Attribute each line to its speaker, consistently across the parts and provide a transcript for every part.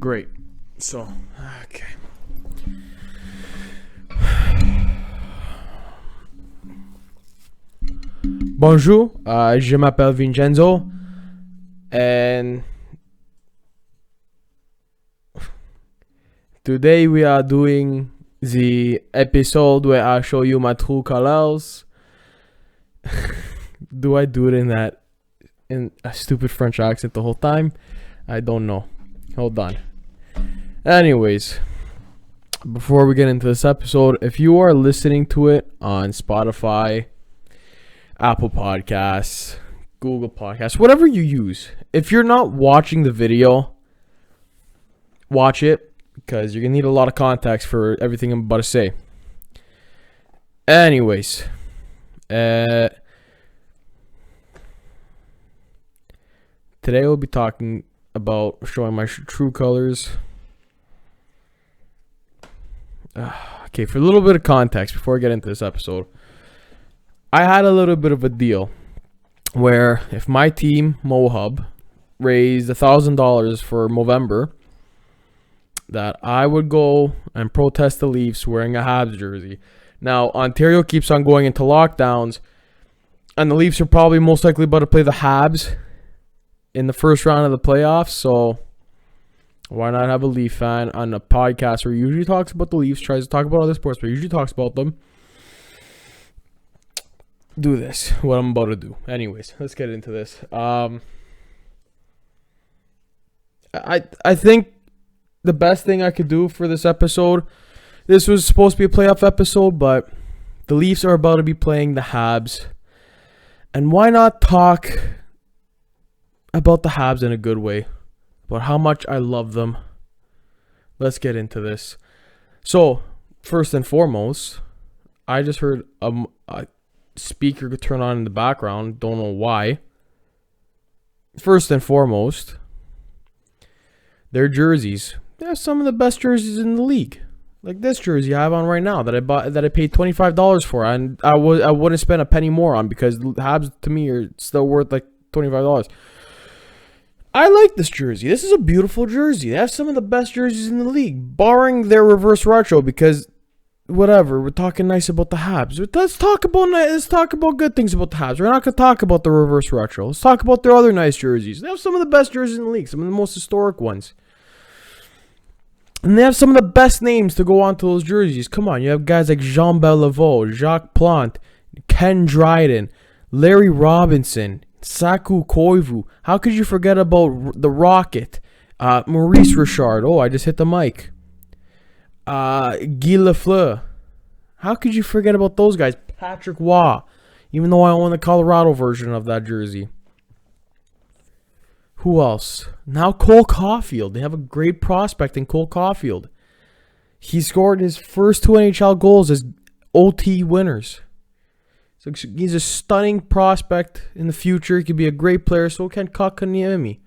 Speaker 1: Great. So, okay. Bonjour, je m'appelle Vincenzo, and today we are doing the episode where I show you my true colors. Do I do it in a stupid French accent the whole time? I don't know. Hold on. Anyways, before we get into this episode, if you are listening to it on Spotify, Apple Podcasts, Google Podcasts, whatever you use, if you're not watching the video, watch it, because you're going to need a lot of context for everything I'm about to say. Anyways, today we'll be talking about showing my true colors. Okay, for a little bit of context before I get into this episode, I had a little bit of a deal where if my team, MoHub, raised $1,000 for Movember, that I would go and protest the Leafs wearing a Habs jersey. Now, Ontario keeps on going into lockdowns, and the Leafs are probably most likely about to play the Habs in the first round of the playoffs, so why not have a Leaf fan on a podcast where he usually talks about the Leafs, tries to talk about other sports, but usually talks about them. Do this, what I'm about to do. Anyways, let's get into this. I think the best thing I could do for this episode, this was supposed to be a playoff episode, but the Leafs are about to be playing the Habs. And why not talk about the Habs in a good way? About how much I love them. Let's get into this. So, first and foremost, I just heard a speaker could turn on in the background. Don't know why. First and foremost, their jerseys. They have some of the best jerseys in the league. Like this jersey I have on right now that I bought, that I paid $25 for, and I wouldn't spend a penny more on because the Habs to me are still worth like $25. I like this jersey. This is a beautiful jersey. They have some of the best jerseys in the league, barring their reverse retro, because whatever, we're talking nice about the Habs. Let's talk about good things about the Habs. We're not going to talk about the reverse retro. Let's talk about their other nice jerseys. They have some of the best jerseys in the league, some of the most historic ones. And they have some of the best names to go onto those jerseys. Come on, you have guys like Jean Beliveau, Jacques Plante, Ken Dryden, Larry Robinson, Saku Koivu. How could you forget about the Rocket? Maurice Richard. Oh, I just hit the mic. Guy Lafleur. How could you forget about those guys? Patrick Waugh. Even though I own the Colorado version of that jersey. Who else? Now Cole Caulfield. They have a great prospect in Cole Caulfield. He scored his first 2 NHL goals as OT winners. So he's a stunning prospect in the future. He could be a great player. So can Kotkaniemi.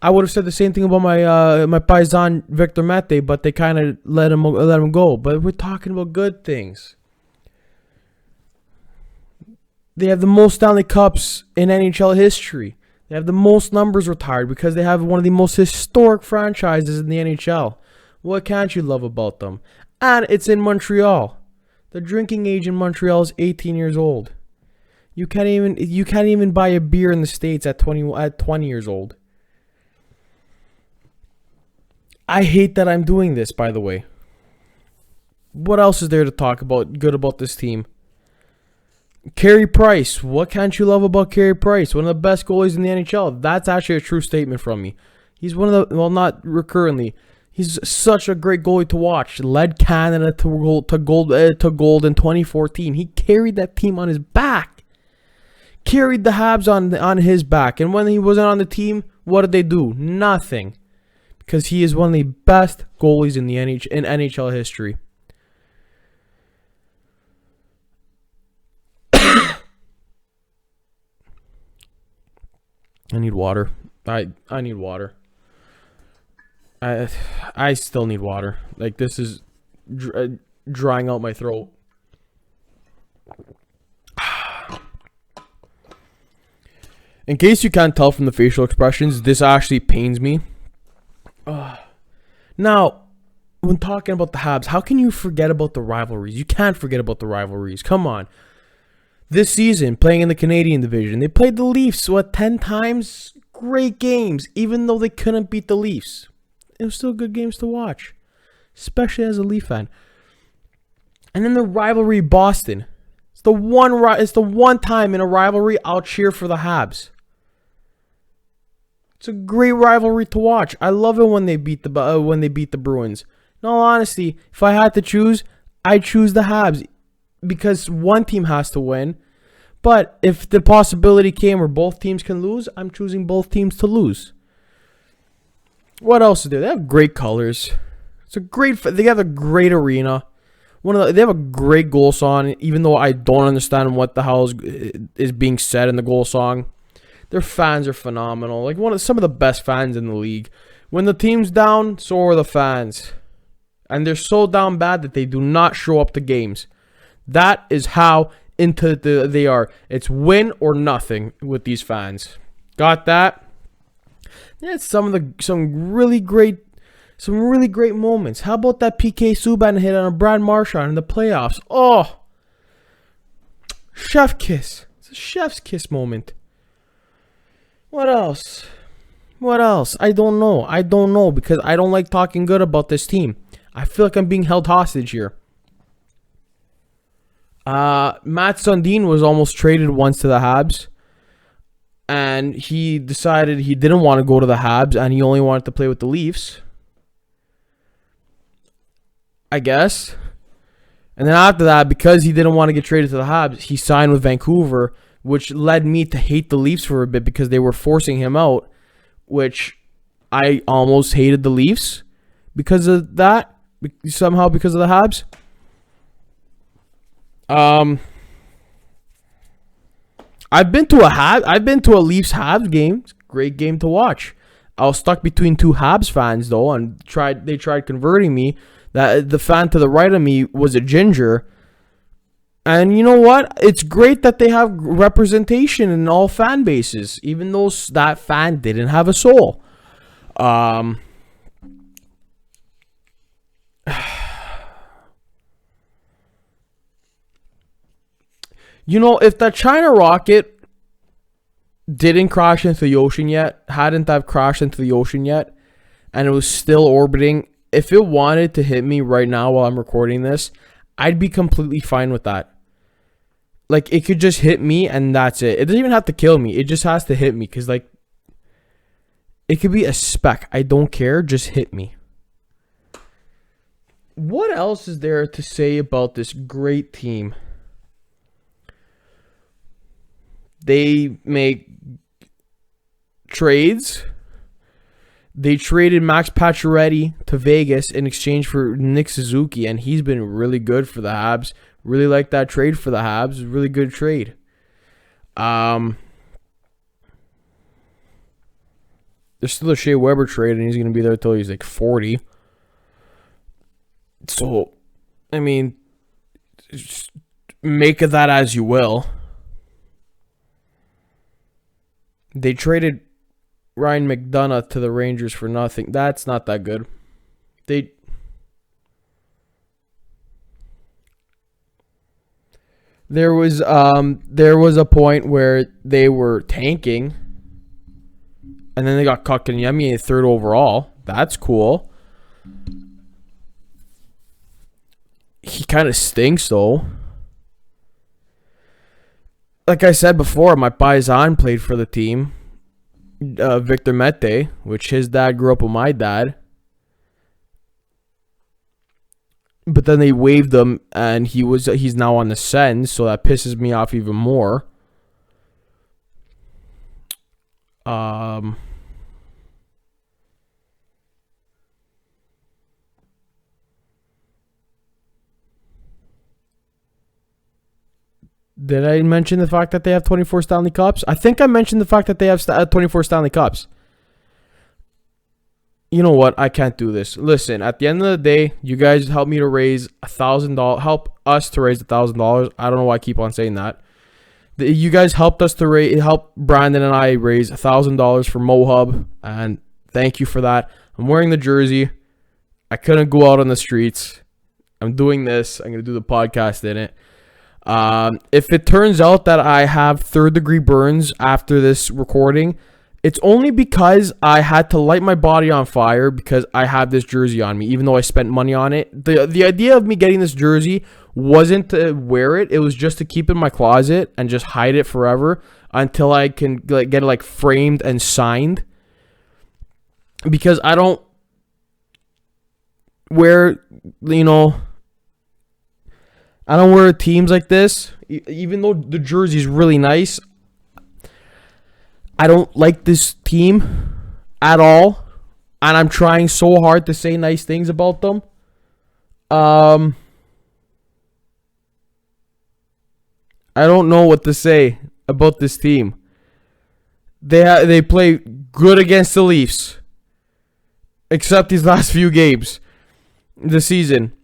Speaker 1: I would have said the same thing about my paisan Victor Mete, but they kind of let him go. But we're talking about good things. They have the most Stanley Cups in NHL history. They have the most numbers retired because they have one of the most historic franchises in the NHL. What can't you love about them? And it's in Montreal. The drinking age in Montreal is 18 years old. You can't even buy a beer in the States at 20 years old. I hate that I'm doing this, by the way. What else is there to talk about good about this team? Carey Price. What can't you love about Carey Price? One of the best goalies in the NHL. That's actually a true statement from me. He's one of the, well, not recurrently. He's such a great goalie to watch. Led Canada to gold in 2014. He carried that team on his back. Carried the Habs on his back. And when he wasn't on the team, what did they do? Nothing. Because he is one of the best goalies in NHL history. I need water. I need water. I still need water. Like, this is drying out my throat. In case you can't tell from the facial expressions, this actually pains me. Now, when talking about the Habs, how can you forget about the rivalries? You can't forget about the rivalries. Come on. This season, playing in the Canadian division, they played the Leafs, 10 times? Great games, even though they couldn't beat the Leafs. It was still good games to watch, especially as a Leaf fan. And then the rivalry, Boston. It's the one time in a rivalry I'll cheer for the Habs. It's a great rivalry to watch. I love it when they beat the Bruins. In all honesty, if I had to choose, I'd choose the Habs because one team has to win. But if the possibility came where both teams can lose, I'm choosing both teams to lose. What else is there? They have great colors. They have a great arena. They have a great goal song, even though I don't understand what the hell is being said in the goal song. Their fans are phenomenal. Like some of the best fans in the league. When the team's down, so are the fans. And they're so down bad that they do not show up to games. That is how they are. It's win or nothing with these fans. Got that? Yeah, some really great moments. How about that PK Subban hit on a Brad Marchand in the playoffs? Oh, chef kiss. It's a chef's kiss moment. What else? I don't know because I don't like talking good about this team. I feel like I'm being held hostage here. Matt Sundin was almost traded once to the Habs. And he decided he didn't want to go to the Habs and he only wanted to play with the Leafs. I guess. And then after that, because he didn't want to get traded to the Habs, he signed with Vancouver, which led me to hate the Leafs for a bit because they were forcing him out, which I almost hated the Leafs because of that, somehow because of the Habs. I've been to a Leafs Habs game. It's a great game to watch. I was stuck between two Habs fans though, and they tried converting me. That the fan to the right of me was a ginger. And you know what? It's great that they have representation in all fan bases, even though that fan didn't have a soul. You know, if the China rocket hadn't crashed into the ocean yet, and it was still orbiting, if it wanted to hit me right now while I'm recording this, I'd be completely fine with that. Like, it could just hit me and that's it. It doesn't even have to kill me. It just has to hit me because, like, it could be a speck. I don't care. Just hit me. What else is there to say about this great team? They make trades. They traded Max Pacioretty to Vegas in exchange for Nick Suzuki, and he's been really good for the Habs. Really like that trade for the Habs. Really good trade. There's still a Shea Weber trade, and he's going to be there until he's like 40. So, I mean, just make of that as you will. They traded Ryan McDonough to the Rangers for nothing. That's not that good. There was a point where they were tanking, and then they got Kotkaniemi third overall. That's cool. He kind of stinks though. Like I said before, my paisan played for the team, Victor Mete, which his dad grew up with my dad. But then they waived him, and he's now on the Sens, so that pisses me off even more. Did I mention the fact that they have 24 Stanley Cups? I think I mentioned the fact that they have 24 Stanley Cups. You know what? I can't do this. Listen, at the end of the day, you guys help me to raise $1,000. Help us to raise $1,000. I don't know why I keep on saying that. You guys helped us to help Brandon and I raise $1,000 for MoHub, and Thank you for that. I'm wearing the jersey. I couldn't go out on the streets. I'm doing this. I'm going to do the podcast in it. If it turns out that I have third-degree burns after this recording, it's only because I had to light my body on fire because I have this jersey on me, even though I spent money on it. The idea of me getting this jersey wasn't to wear it. It was just to keep it in my closet and just hide it forever until I can get it like framed and signed. Because I don't wear, I don't wear teams like this. Even though the jersey is really nice, I don't like this team at all. And I'm trying so hard to say nice things about them. I don't know what to say about this team. They play good against the Leafs. Except these last few games. This season.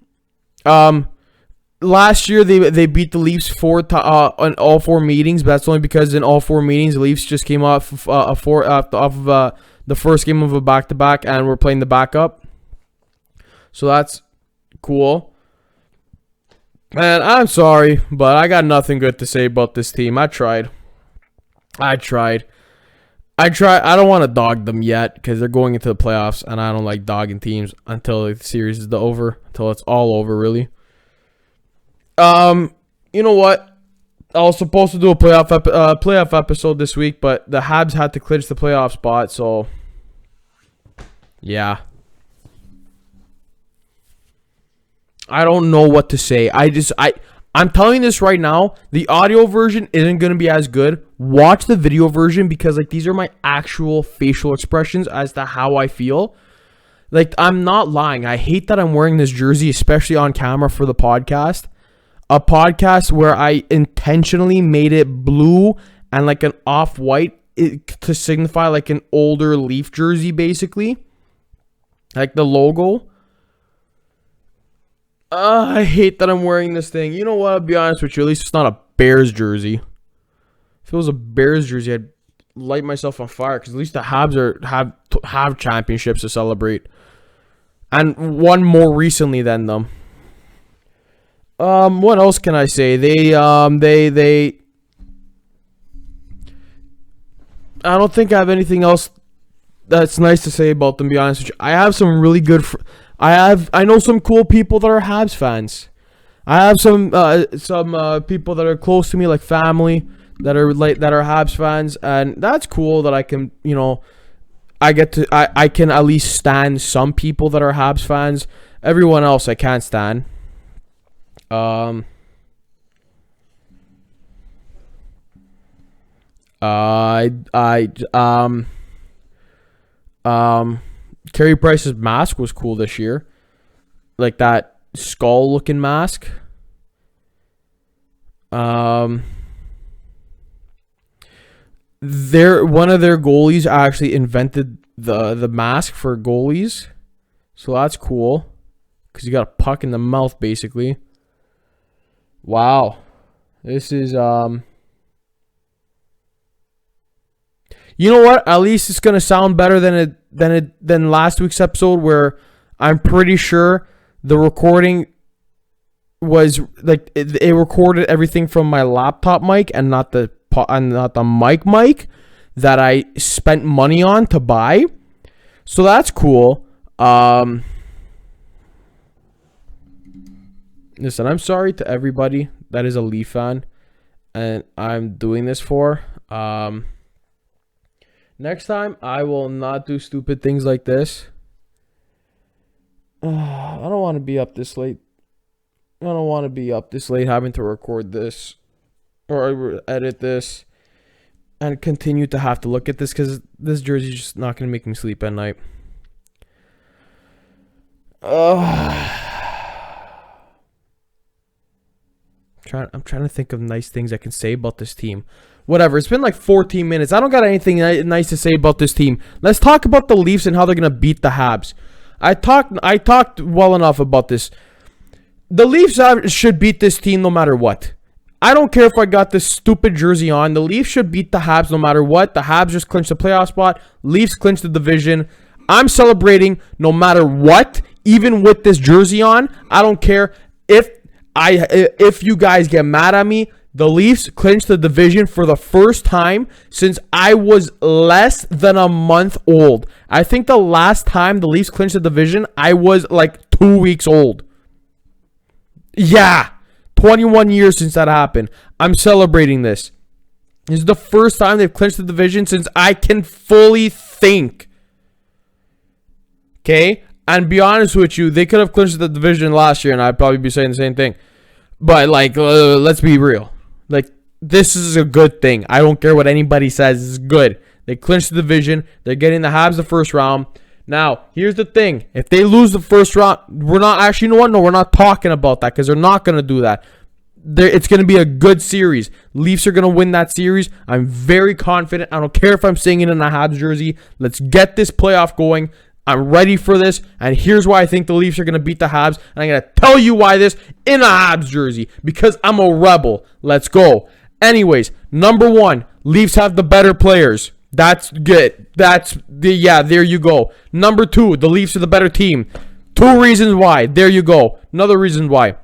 Speaker 1: Last year they beat the Leafs on all 4 meetings, but that's only because in all 4 meetings the Leafs just came off of the first game of a back-to-back and we're playing the backup. So that's cool. And I'm sorry, but I got nothing good to say about this team. I tried. I don't want to dog them yet because they're going into the playoffs, and I don't like dogging teams until the series is over, until it's all over, really. You know what? I was supposed to do a playoff episode this week, but the Habs had to clinch the playoff spot, so yeah. I don't know what to say. I'm telling this right now, the audio version isn't going to be as good. Watch the video version because like these are my actual facial expressions as to how I feel. Like, I'm not lying. I hate that I'm wearing this jersey, especially on camera for the podcast. A podcast where I intentionally made it blue and like an off-white to signify like an older Leaf jersey, basically. Like the logo. I hate that I'm wearing this thing. You know what? I'll be honest with you. At least it's not a Bears jersey. If it was a Bears jersey, I'd light myself on fire. Because at least the Habs have championships to celebrate. And one more recently than them. What else can I say? I don't think I have anything else that's nice to say about them, to be honest with you. I have some really good... I know some cool people that are Habs fans. I have some people that are close to me, like family, that are Habs fans, and that's cool that I can, I can at least stand some people that are Habs fans. Everyone else I can't stand. Carey Price's mask was cool this year. Like that skull looking mask. One of their goalies actually invented the mask for goalies. So that's cool. Because you got a puck in the mouth, basically. Wow. This is you know what? At least it's gonna sound better than last week's episode, where I'm pretty sure the recording was like it recorded everything from my laptop mic and not the mic that I spent money on to buy. So that's cool. Listen, I'm sorry to everybody that is a Leaf fan and I'm doing this for. Next time, I will not do stupid things like this. I don't want to be up this late. I don't want to be up this late having to record this or edit this and continue to have to look at this because this jersey is just not going to make me sleep at night. I'm trying to think of nice things I can say about this team. Whatever, it's been like 14 minutes. I don't got anything nice to say about this team. Let's talk about the Leafs and how they're going to beat the Habs. I talked well enough about this. The Leafs should beat this team no matter what. I don't care if I got this stupid jersey on. The Leafs should beat the Habs no matter what. The Habs just clinched the playoff spot. Leafs clinched the division. I'm celebrating no matter what, even with this jersey on. I don't care if you guys get mad at me. The Leafs clinched the division for the first time since I was less than a month old. I think the last time the Leafs clinched the division, I was like 2 weeks old. Yeah, 21 years since that happened. I'm celebrating this. This is the first time they've clinched the division since I can fully think. Okay? And be honest with you, they could have clinched the division last year and I'd probably be saying the same thing. But, like, let's be real. Like, this is a good thing. I don't care what anybody says. It's good. They clinched the division. They're getting the Habs the first round. Now, here's the thing. If they lose the first round, we're not actually, you know what? No, we're not talking about that because they're not going to do that. It's going to be a good series. Leafs are going to win that series. I'm very confident. I don't care if I'm singing in a Habs jersey. Let's get this playoff going. I'm ready for this, and here's why I think the Leafs are going to beat the Habs, and I'm going to tell you why this in a Habs jersey, because I'm a rebel. Let's go. Anyways, number one, Leafs have the better players. That's good. There you go. Number two, the Leafs are the better team. 2 reasons why. There you go. Another reason why.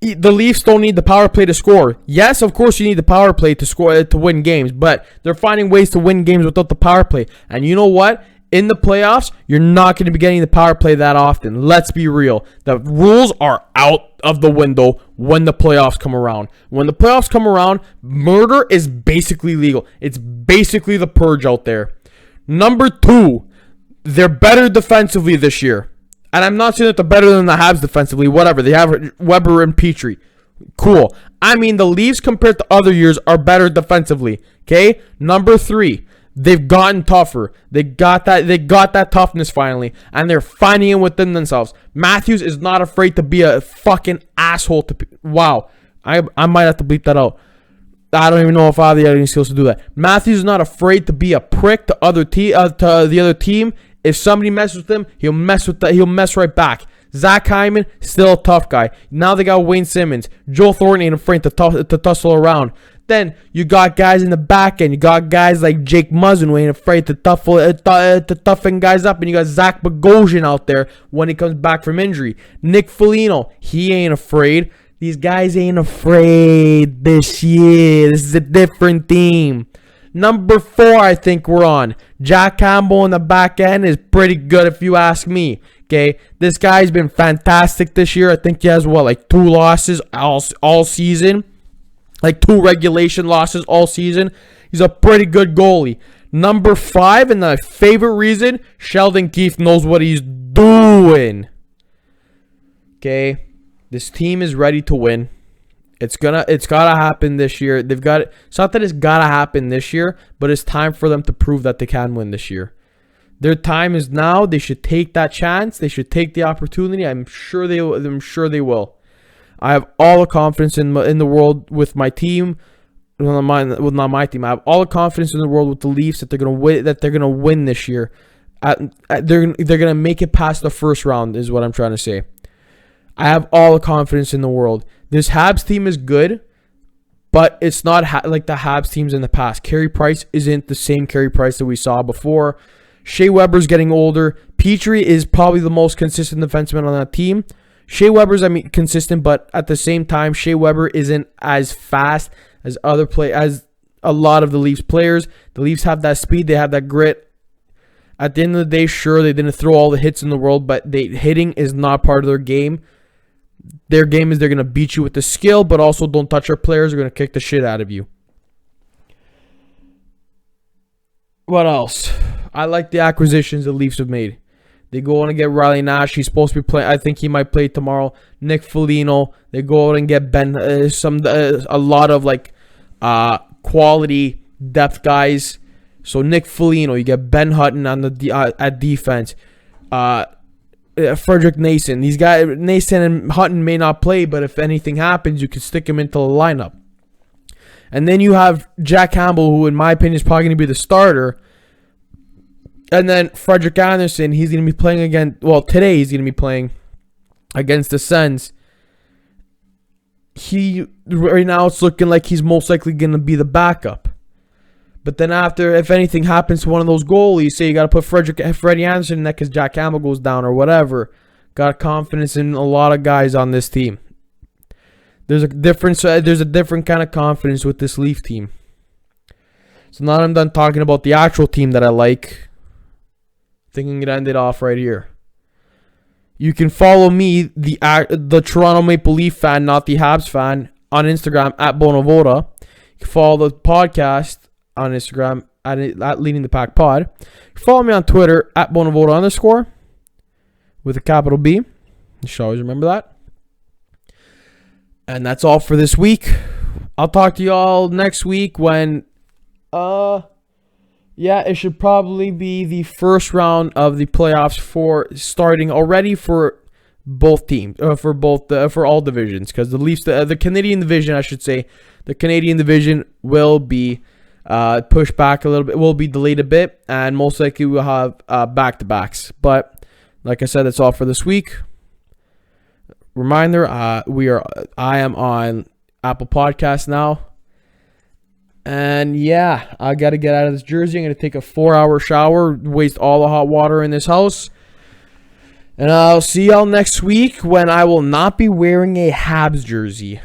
Speaker 1: The Leafs don't need the power play to score. Yes, of course you need the power play to score to win games, but they're finding ways to win games without the power play. And you know what? In the playoffs, you're not going to be getting the power play that often. Let's be real. The rules are out of the window when the playoffs come around. When the playoffs come around, murder is basically legal. It's basically the purge out there. Number two, they're better defensively this year. And I'm not saying that they're better than the Habs defensively. Whatever. They have Weber and Petrie. Cool. I mean, the Leafs compared to other years are better defensively. Okay? Number three, they've gotten tougher. They got that toughness finally. And they're finding it within themselves. Matthews is not afraid to be a fucking asshole. Wow. I might have to bleep that out. I don't even know if I have the editing skills to do that. Matthews is not afraid to be a prick to the other team. If somebody messes with him, he'll mess right back. Zach Hyman, still a tough guy. Now they got Wayne Simmons. Joe Thornton ain't afraid to tussle around. Then you got guys in the back end. You got guys like Jake Muzzin who ain't afraid to toughen guys up. And you got Zach Bogosian out there when he comes back from injury. Nick Foligno, he ain't afraid. These guys ain't afraid this year. This is a different team. Number 4, I think we're on. Jack Campbell in the back end is pretty good if you ask me. Okay, this guy's been fantastic this year. I think he has, like 2 losses all season. Like 2 regulation losses all season. He's a pretty good goalie. Number 5, and my favorite reason, Sheldon Keefe knows what he's doing. Okay, this team is ready to win. It's gotta happen this year. It's not that it's gotta happen this year, but it's time for them to prove that they can win this year. Their time is now. They should take that chance. They should take the opportunity. I'm sure they will. I have all the confidence in the world with my team. Well, not my team. I have all the confidence in the world with the Leafs that they're gonna win this year. They're gonna make it past the first round. Is what I'm trying to say. I have all the confidence in the world. This Habs team is good, but it's not like the Habs teams in the past. Carey Price isn't the same Carey Price that we saw before. Shea Weber's getting older. Petrie is probably the most consistent defenseman on that team. Shea Weber's, consistent, but at the same time, Shea Weber isn't as fast as as a lot of the Leafs players. The Leafs have that speed. They have that grit. At the end of the day, sure, they didn't throw all the hits in the world, but hitting is not part of their game. Their game is they're going to beat you with the skill, but also don't touch our players. They're going to kick the shit out of you. What else? I like the acquisitions the Leafs have made. They go out and get Riley Nash. He's supposed to be playing. I think he might play tomorrow. Nick Foligno. They go out and get a lot of quality depth guys. So Nick Foligno, you get Ben Hutton on at defense. Frederick Nason. These guys, Nason and Hutton may not play, but if anything happens, you can stick him into the lineup. And then you have Jack Campbell, who in my opinion is probably going to be the starter. And then Frederick Anderson, he's going to be playing again. Well, today he's going to be playing against the Sens. Right now it's looking like he's most likely going to be the backup. But then after, if anything happens to one of those goalies, say you got to put Freddie Anderson in that because Jack Campbell goes down or whatever. Got confidence in a lot of guys on this team. There's a different kind of confidence with this Leaf team. So now I'm done talking about the actual team that I like. I think I'm going to end it off right here. You can follow me, the Toronto Maple Leaf fan, not the Habs fan, on Instagram at Bonavoda. You can follow the podcast on Instagram at Leading the Pack Pod. Follow me on Twitter at Bonavoda_ with a capital B. You should always remember that. And that's all for this week. I'll talk to you all next week when it should probably be the first round of the playoffs for starting already for both teams, for all divisions, because the Leafs, the Canadian division, I should say, the Canadian division will be pushed back a little bit, will be delayed a bit, and most likely we'll have back-to-backs. But like I said, that's all for this week. Reminder, I am on Apple Podcasts now. And yeah, I got to get out of this jersey. I'm going to take a 4-hour shower, waste all the hot water in this house. And I'll see y'all next week when I will not be wearing a Habs jersey.